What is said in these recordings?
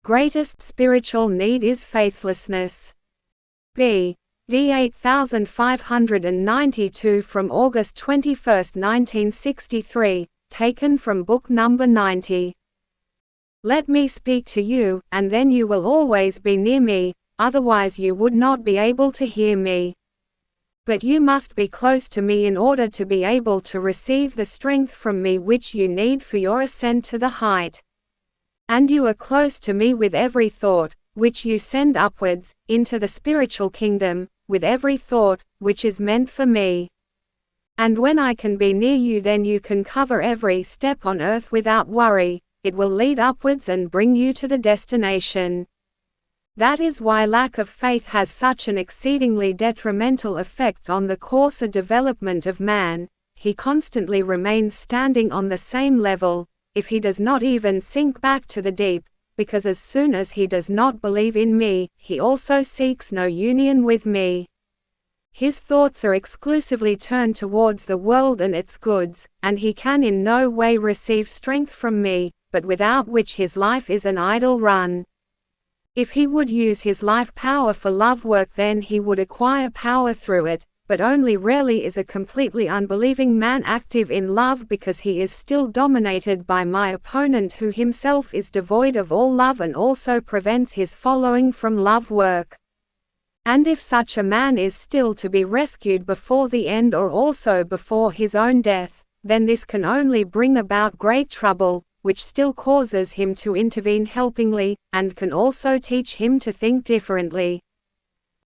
Greatest spiritual need is faithlessness. B. D 8592 from August 21, 1963, taken from book number 90. Let me speak to you, and then you will always be near me, otherwise you would not be able to hear me. But you must be close to me in order to be able to receive the strength from me which you need for your ascent to the height. And you are close to me with every thought, which you send upwards, into the spiritual kingdom, with every thought, which is meant for me. And when I can be near you, then you can cover every step on earth without worry, it will lead upwards and bring you to the destination. That is why lack of faith has such an exceedingly detrimental effect on the course of development of man. He constantly remains standing on the same level, if he does not even sink back to the deep, because as soon as he does not believe in me, he also seeks no union with me. His thoughts are exclusively turned towards the world and its goods, and he can in no way receive strength from me, but without which his life is an idle run. If he would use his life power for love work, then he would acquire power through it, but only rarely is a completely unbelieving man active in love, because he is still dominated by my opponent, who himself is devoid of all love and also prevents his following from love work. And if such a man is still to be rescued before the end or also before his own death, then this can only bring about great trouble, which still causes him to intervene helpingly, and can also teach him to think differently.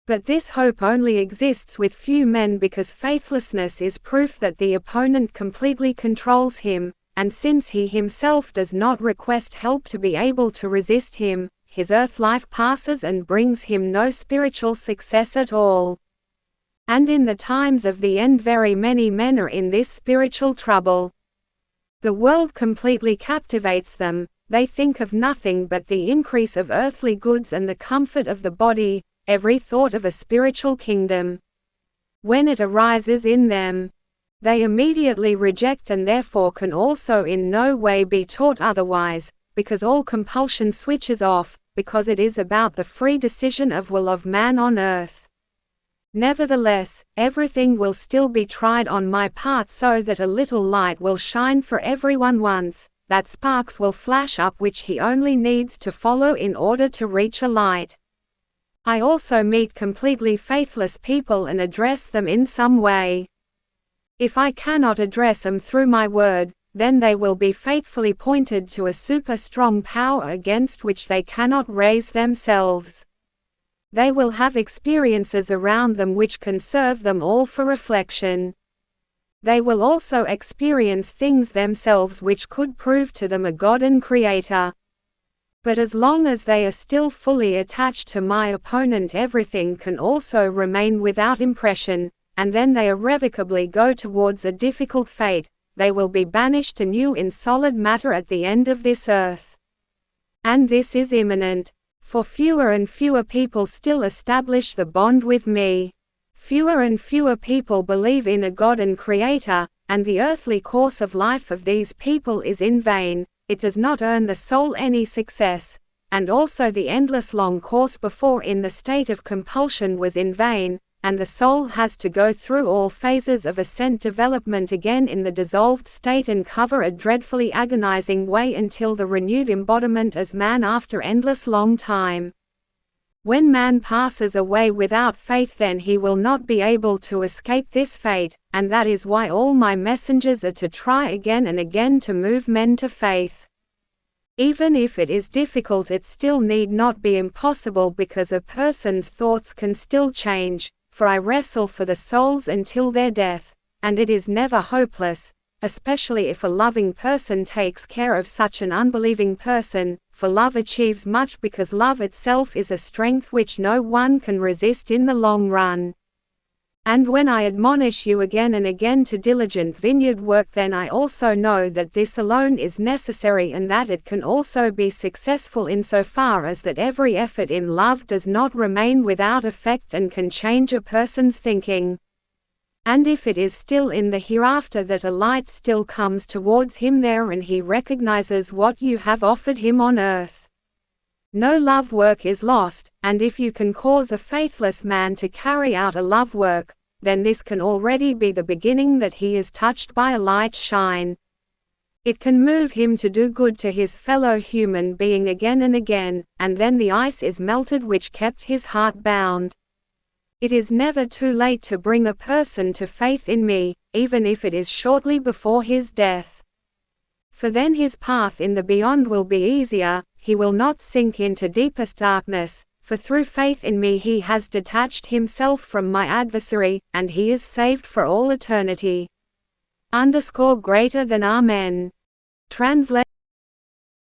But this hope only exists with few men, because faithlessness is proof that the opponent completely controls him, and since he himself does not request help to be able to resist him, his earth life passes and brings him no spiritual success at all. And in the times of the end very many men are in this spiritual trouble. The world completely captivates them, they think of nothing but the increase of earthly goods and the comfort of the body, every thought of a spiritual kingdom. When it arises in them, they immediately reject, and therefore can also in no way be taught otherwise, because all compulsion switches off, because it is about the free decision of will of man on earth. Nevertheless, everything will still be tried on my part, so that a little light will shine for everyone once, that sparks will flash up which he only needs to follow in order to reach a light. I also meet completely faithless people and address them in some way. If I cannot address them through my word, then they will be faithfully pointed to a super strong power against which they cannot raise themselves. They will have experiences around them which can serve them all for reflection. They will also experience things themselves which could prove to them a God and Creator. But as long as they are still fully attached to my opponent, everything can also remain without impression, and then they irrevocably go towards a difficult fate. They will be banished anew in solid matter at the end of this earth. And this is imminent, for fewer and fewer people still establish the bond with me. Fewer and fewer people believe in a God and Creator, and the earthly course of life of these people is in vain. It does not earn the soul any success, and also the endless long course before in the state of compulsion was in vain, and the soul has to go through all phases of ascent development again in the dissolved state and cover a dreadfully agonizing way until the renewed embodiment as man after endless long time. When man passes away without faith, then he will not be able to escape this fate, and that is why all my messengers are to try again and again to move men to faith. Even if it is difficult, it still need not be impossible, because a person's thoughts can still change, for I wrestle for the souls until their death, and it is never hopeless, especially if a loving person takes care of such an unbelieving person, for love achieves much, because love itself is a strength which no one can resist in the long run. And when I admonish you again and again to diligent vineyard work, then I also know that this alone is necessary, and that it can also be successful insofar as that every effort in love does not remain without effect and can change a person's thinking. And if it is still in the hereafter that a light still comes towards him there, and he recognizes what you have offered him on earth, No love work is lost, and if you can cause a faithless man to carry out a love work, then this can already be the beginning that he is touched by a light shine. It can move him to do good to his fellow human being again and again, and then the ice is melted which kept his heart bound. It is never too late to bring a person to faith in me, even if it is shortly before his death. For then his path in the beyond will be easier, he will not sink into deepest darkness, for through faith in me he has detached himself from my adversary, and he is saved for all eternity. _Greater than Amen. Translation